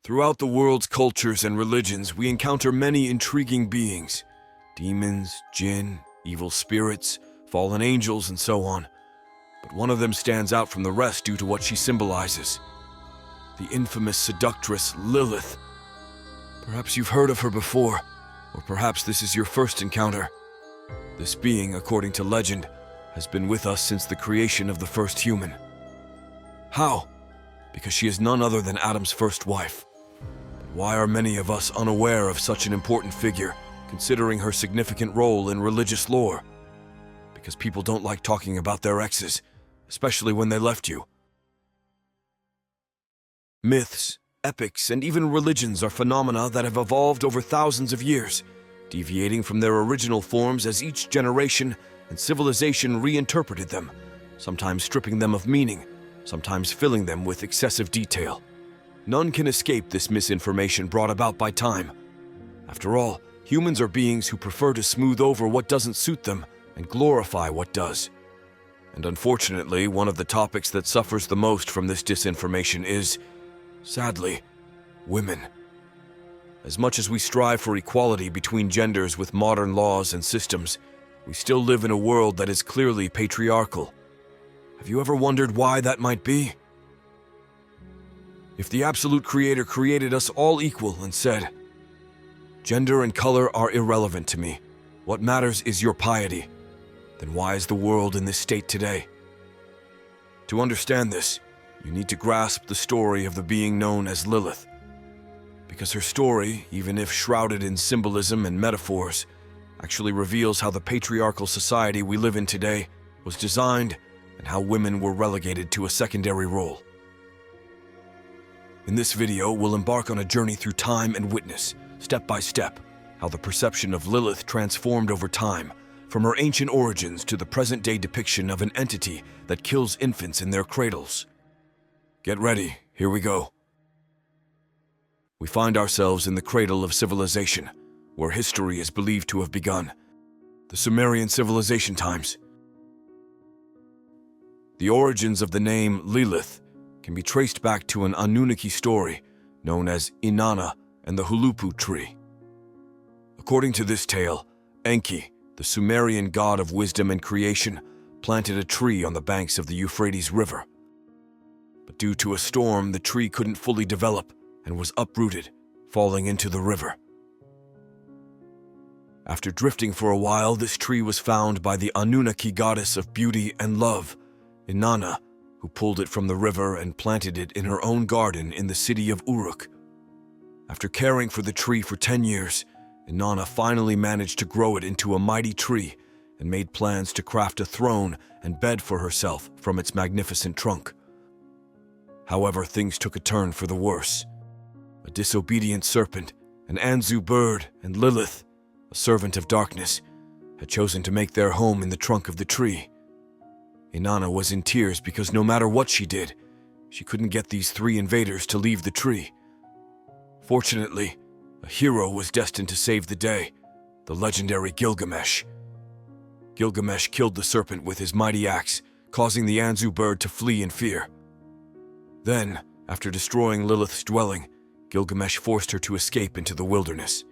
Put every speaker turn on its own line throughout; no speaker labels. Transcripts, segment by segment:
Throughout the world's cultures and religions, we encounter many intriguing beings. Demons, jinn, evil spirits, fallen angels, and so on. But one of them stands out from the rest due to what she symbolizes. The infamous seductress Lilith. Perhaps you've heard of her before, or perhaps this is your first encounter. This being, according to legend, has been with us since the creation of the first human. How? Because she is none other than Adam's first wife. But why are many of us unaware of such an important figure, considering her significant role in religious lore? Because people don't like talking about their exes, especially when they left you. Myths, epics, and even religions are phenomena that have evolved over thousands of years, deviating from their original forms as each generation and civilization reinterpreted them, sometimes stripping them of meaning, sometimes filling them with excessive detail. None can escape this misinformation brought about by time. After all, humans are beings who prefer to smooth over what doesn't suit them and glorify what does. And unfortunately, one of the topics that suffers the most from this disinformation is, sadly, women. As much as we strive for equality between genders with modern laws and systems, we still live in a world that is clearly patriarchal. Have you ever wondered why that might be? If the absolute creator created us all equal and said, "Gender and color are irrelevant to me. What matters is your piety," then why is the world in this state today? To understand this, you need to grasp the story of the being known as Lilith. Because her story, even if shrouded in symbolism and metaphors, actually reveals how the patriarchal society we live in today was designed and how women were relegated to a secondary role. In this video, we'll embark on a journey through time and witness, step by step, how the perception of Lilith transformed over time, from her ancient origins to the present-day depiction of an entity that kills infants in their cradles. Get ready, here we go. We find ourselves in the cradle of civilization, where history is believed to have begun, the Sumerian civilization times. The origins of the name Lilith can be traced back to an Anunnaki story known as Inanna and the Hulupu tree. According to this tale, Enki, the Sumerian god of wisdom and creation, planted a tree on the banks of the Euphrates River. But due to a storm, the tree couldn't fully develop and was uprooted, falling into the river. After drifting for a while, this tree was found by the Anunnaki goddess of beauty and love, Inanna, who pulled it from the river and planted it in her own garden in the city of Uruk. After caring for the tree for 10 years, Inanna finally managed to grow it into a mighty tree and made plans to craft a throne and bed for herself from its magnificent trunk. However, things took a turn for the worse. A disobedient serpent, an Anzu bird, and Lilith, a servant of darkness, had chosen to make their home in the trunk of the tree. Inanna was in tears because no matter what she did, she couldn't get these 3 invaders to leave the tree. Fortunately, a hero was destined to save the day, the legendary Gilgamesh. Gilgamesh killed the serpent with his mighty axe, causing the Anzu bird to flee in fear. Then, after destroying Lilith's dwelling, Gilgamesh forced her to escape into the wilderness.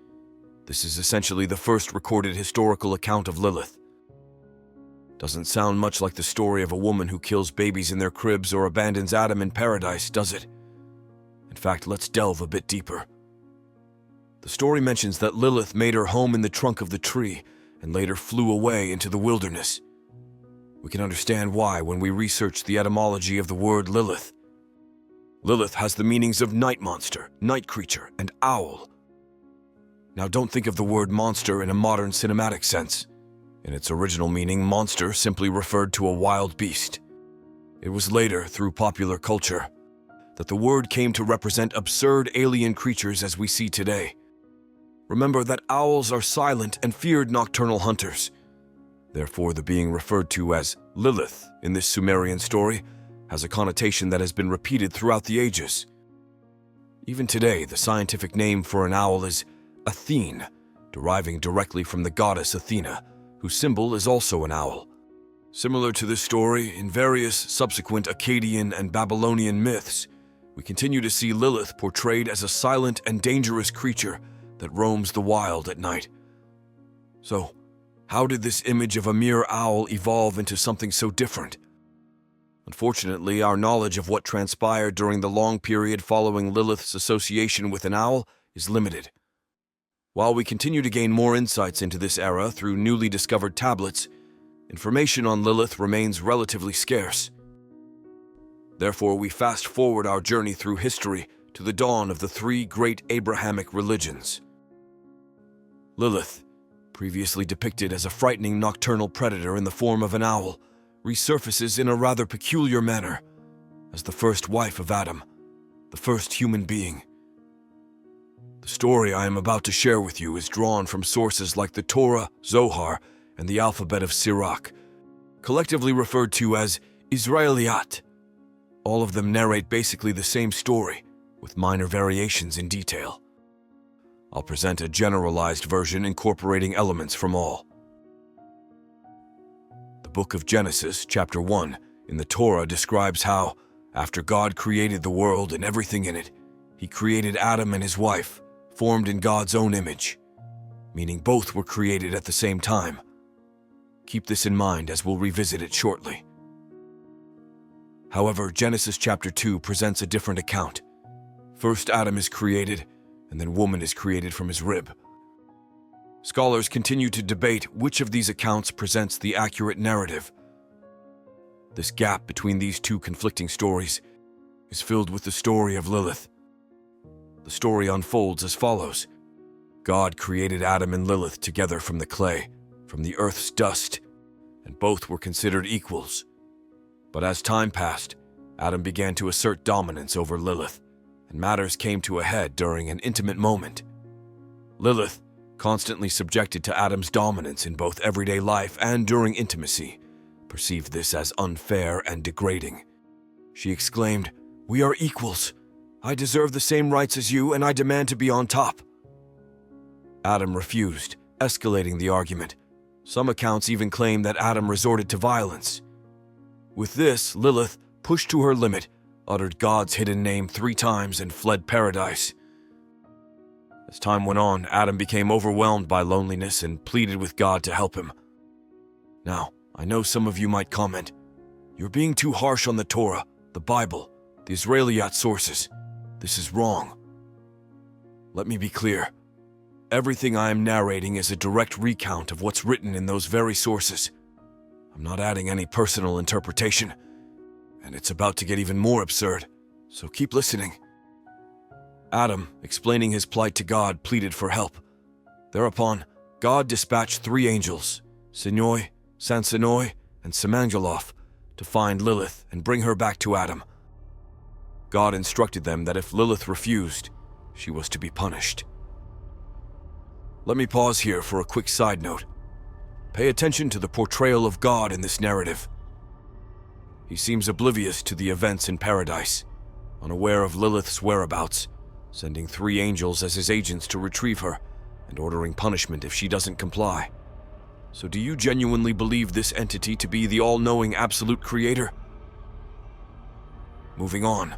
This is essentially the first recorded historical account of Lilith. Doesn't sound much like the story of a woman who kills babies in their cribs or abandons Adam in paradise, does it? In fact, let's delve a bit deeper. The story mentions that Lilith made her home in the trunk of the tree and later flew away into the wilderness. We can understand why when we research the etymology of the word Lilith. Lilith has the meanings of night monster, night creature, and owl. Now don't think of the word monster in a modern cinematic sense. In its original meaning, monster simply referred to a wild beast. It was later, through popular culture, that the word came to represent absurd alien creatures as we see today. Remember that owls are silent and feared nocturnal hunters. Therefore, the being referred to as Lilith in this Sumerian story has a connotation that has been repeated throughout the ages. Even today, the scientific name for an owl is Athene, deriving directly from the goddess Athena, whose symbol is also an owl. Similar to this story, in various subsequent Akkadian and Babylonian myths, we continue to see Lilith portrayed as a silent and dangerous creature that roams the wild at night. So, how did this image of a mere owl evolve into something so different? Unfortunately, our knowledge of what transpired during the long period following Lilith's association with an owl is limited. While we continue to gain more insights into this era through newly discovered tablets, information on Lilith remains relatively scarce. Therefore, we fast forward our journey through history to the dawn of the three great Abrahamic religions. Lilith, previously depicted as a frightening nocturnal predator in the form of an owl, resurfaces in a rather peculiar manner as the first wife of Adam, the first human being. The story I am about to share with you is drawn from sources like the Torah, Zohar, and the alphabet of Sirach, collectively referred to as Israeliyat. All of them narrate basically the same story, with minor variations in detail. I'll present a generalized version incorporating elements from all. The book of Genesis, chapter 1, in the Torah describes how, after God created the world and everything in it, he created Adam and his wife, formed in God's own image, meaning both were created at the same time. Keep this in mind as we'll revisit it shortly. However, Genesis chapter 2 presents a different account. First Adam is created, and then woman is created from his rib. Scholars continue to debate which of these accounts presents the accurate narrative. This gap between these two conflicting stories is filled with the story of Lilith. The story unfolds as follows. God created Adam and Lilith together from the clay, from the earth's dust, and both were considered equals. But as time passed, Adam began to assert dominance over Lilith, and matters came to a head during an intimate moment. Lilith, constantly subjected to Adam's dominance in both everyday life and during intimacy, perceived this as unfair and degrading. She exclaimed, "We are equals. I deserve the same rights as you, and I demand to be on top." Adam refused, escalating the argument. Some accounts even claim that Adam resorted to violence. With this, Lilith, pushed to her limit, uttered God's hidden name 3 times and fled paradise. As time went on, Adam became overwhelmed by loneliness and pleaded with God to help him. Now, I know some of you might comment, "You're being too harsh on the Torah, the Bible, the Israeliyat sources. This is wrong." Let me be clear. Everything I am narrating is a direct recount of what's written in those very sources. I'm not adding any personal interpretation, and it's about to get even more absurd, so keep listening. Adam, explaining his plight to God, pleaded for help. Thereupon, God dispatched 3 angels, Sinoi, Sansanoi, and Samangaloth, to find Lilith and bring her back to Adam. God instructed them that if Lilith refused, she was to be punished. Let me pause here for a quick side note. Pay attention to the portrayal of God in this narrative. He seems oblivious to the events in paradise, unaware of Lilith's whereabouts, sending 3 angels as his agents to retrieve her, and ordering punishment if she doesn't comply. So do you genuinely believe this entity to be the all-knowing absolute creator? Moving on.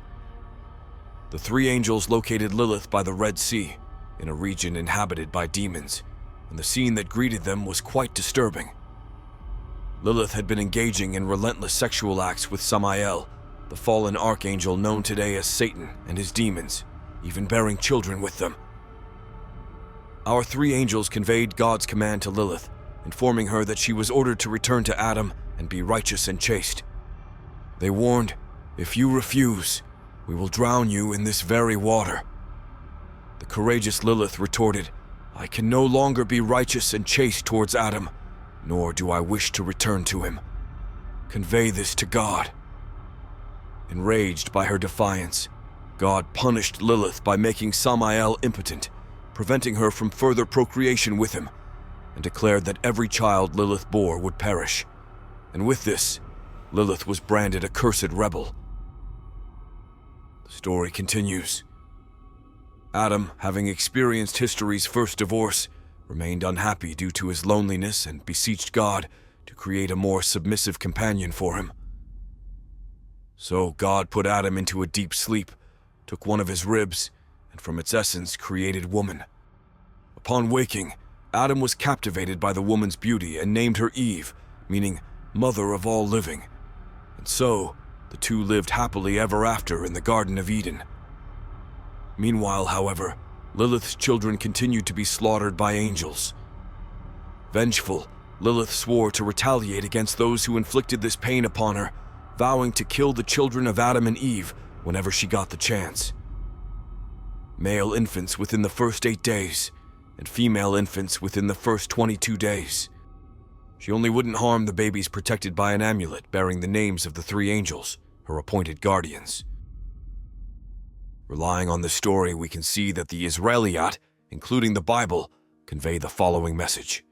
The 3 angels located Lilith by the Red Sea, in a region inhabited by demons, and the scene that greeted them was quite disturbing. Lilith had been engaging in relentless sexual acts with Samael, the fallen archangel known today as Satan, and his demons, even bearing children with them. Our 3 angels conveyed God's command to Lilith, informing her that she was ordered to return to Adam and be righteous and chaste. They warned, "If you refuse, we will drown you in this very water." The courageous Lilith retorted, "I can no longer be righteous and chaste towards Adam, nor do I wish to return to him. Convey this to God." Enraged by her defiance, God punished Lilith by making Samael impotent, preventing her from further procreation with him, and declared that every child Lilith bore would perish. And with this, Lilith was branded a cursed rebel. The story continues. Adam, having experienced history's first divorce, remained unhappy due to his loneliness and beseeched God to create a more submissive companion for him. So God put Adam into a deep sleep, took one of his ribs, and from its essence created woman. Upon waking, Adam was captivated by the woman's beauty and named her Eve, meaning mother of all living. And so, the two lived happily ever after in the Garden of Eden. Meanwhile, however, Lilith's children continued to be slaughtered by angels. Vengeful, Lilith swore to retaliate against those who inflicted this pain upon her, vowing to kill the children of Adam and Eve whenever she got the chance. Male infants within the first 8 days, and female infants within the first 22 days. She only wouldn't harm the babies protected by an amulet bearing the names of the 3 angels, her appointed guardians. Relying on this story, we can see that the Israeliyat, including the Bible, convey the following message.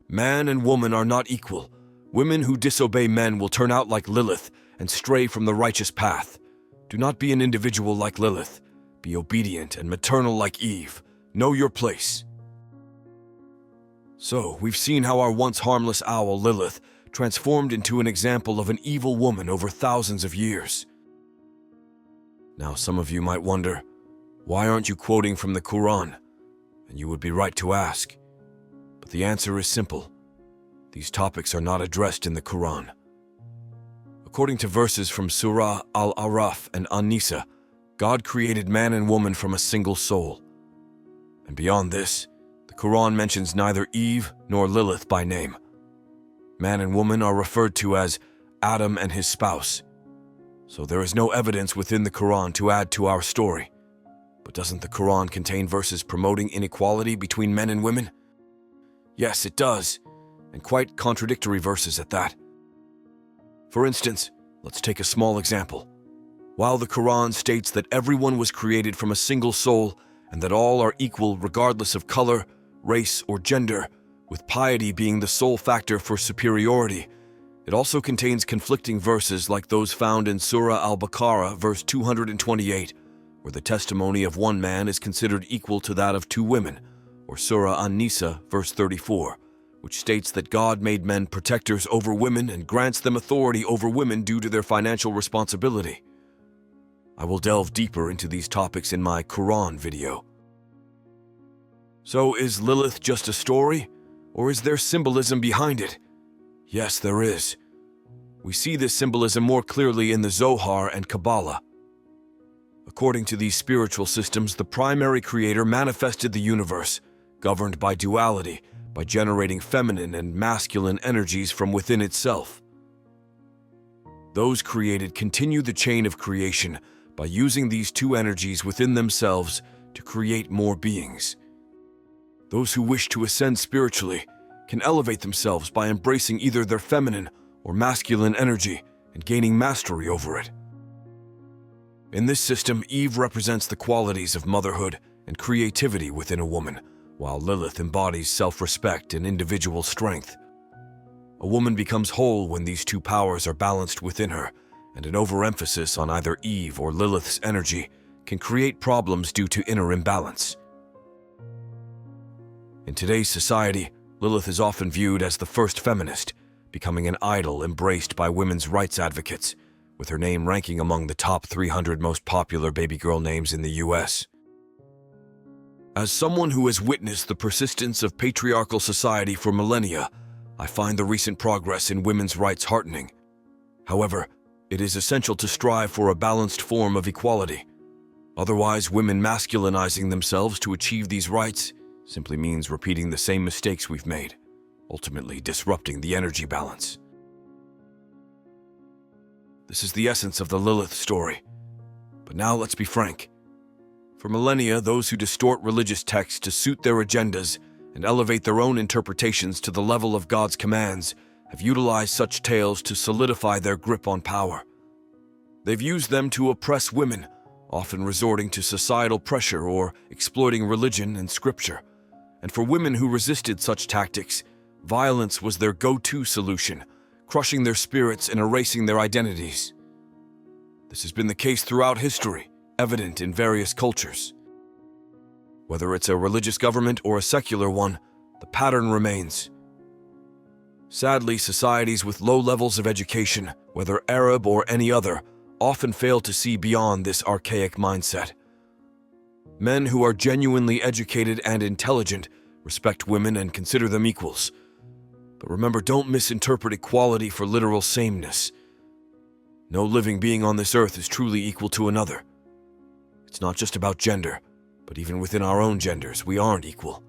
Man and woman are not equal. Women who disobey men will turn out like Lilith and stray from the righteous path. Do not be an individual like Lilith. Be obedient and maternal like Eve. Know your place. So, we've seen how our once harmless owl Lilith transformed into an example of an evil woman over thousands of years. Now, some of you might wonder, why aren't you quoting from the Quran? And you would be right to ask. But the answer is simple. These topics are not addressed in the Quran. According to verses from Surah Al-Araf and An-Nisa, God created man and woman from a single soul. And beyond this, the Quran mentions neither Eve nor Lilith by name. Man and woman are referred to as Adam and his spouse. So there is no evidence within the Quran to add to our story. But doesn't the Quran contain verses promoting inequality between men and women? Yes, it does, and quite contradictory verses at that. For instance, let's take a small example. While the Quran states that everyone was created from a single soul and that all are equal regardless of color, race, or gender, with piety being the sole factor for superiority, it also contains conflicting verses like those found in Surah Al-Baqarah, verse 228, where the testimony of one man is considered equal to that of 2 women, or Surah An-Nisa, verse 34, which states that God made men protectors over women and grants them authority over women due to their financial responsibility. I will delve deeper into these topics in my Quran video. So, is Lilith just a story, or is there symbolism behind it? Yes, there is. We see this symbolism more clearly in the Zohar and Kabbalah. According to these spiritual systems, the primary creator manifested the universe, governed by duality, by generating feminine and masculine energies from within itself. Those created continue the chain of creation by using these 2 energies within themselves to create more beings. Those who wish to ascend spiritually can elevate themselves by embracing either their feminine or masculine energy and gaining mastery over it. In this system, Eve represents the qualities of motherhood and creativity within a woman, while Lilith embodies self-respect and individual strength. A woman becomes whole when these 2 powers are balanced within her, and an overemphasis on either Eve or Lilith's energy can create problems due to inner imbalance. In today's society, Lilith is often viewed as the first feminist, becoming an idol embraced by women's rights advocates, with her name ranking among the top 300 most popular baby girl names in the US. As someone who has witnessed the persistence of patriarchal society for millennia, I find the recent progress in women's rights heartening. However, it is essential to strive for a balanced form of equality. Otherwise, women masculinizing themselves to achieve these rights simply means repeating the same mistakes we've made, ultimately disrupting the energy balance. This is the essence of the Lilith story. But now let's be frank. For millennia, those who distort religious texts to suit their agendas and elevate their own interpretations to the level of God's commands have utilized such tales to solidify their grip on power. They've used them to oppress women, often resorting to societal pressure or exploiting religion and scripture. And for women who resisted such tactics, violence was their go-to solution, crushing their spirits and erasing their identities. This has been the case throughout history, evident in various cultures. Whether it's a religious government or a secular one, the pattern remains. Sadly, societies with low levels of education, whether Arab or any other, often fail to see beyond this archaic mindset. Men who are genuinely educated and intelligent respect women and consider them equals. But remember, don't misinterpret equality for literal sameness. No living being on this earth is truly equal to another. It's not just about gender, but even within our own genders, we aren't equal.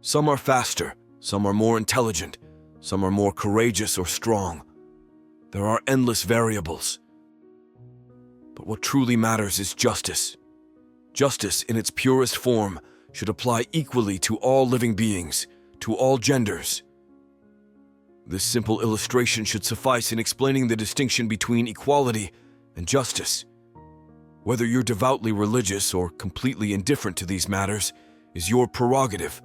Some are faster, some are more intelligent, some are more courageous or strong. There are endless variables. But what truly matters is justice. Justice, in its purest form, should apply equally to all living beings, to all genders. This simple illustration should suffice in explaining the distinction between equality and justice. Whether you're devoutly religious or completely indifferent to these matters is your prerogative.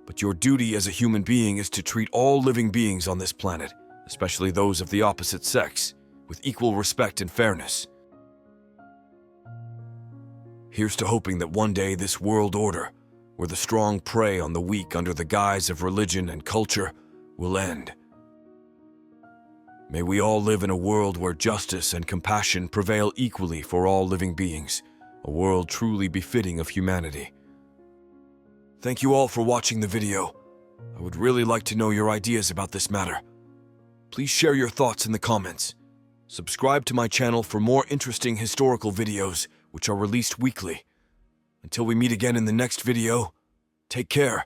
But your duty as a human being is to treat all living beings on this planet, especially those of the opposite sex, with equal respect and fairness. Here's to hoping that one day this world order, where the strong prey on the weak under the guise of religion and culture, will end. May we all live in a world where justice and compassion prevail equally for all living beings, a world truly befitting of humanity. Thank you all for watching the video. I would really like to know your ideas about this matter. Please share your thoughts in the comments. Subscribe to my channel for more interesting historical videos, which are released weekly. Until we meet again in the next video, take care.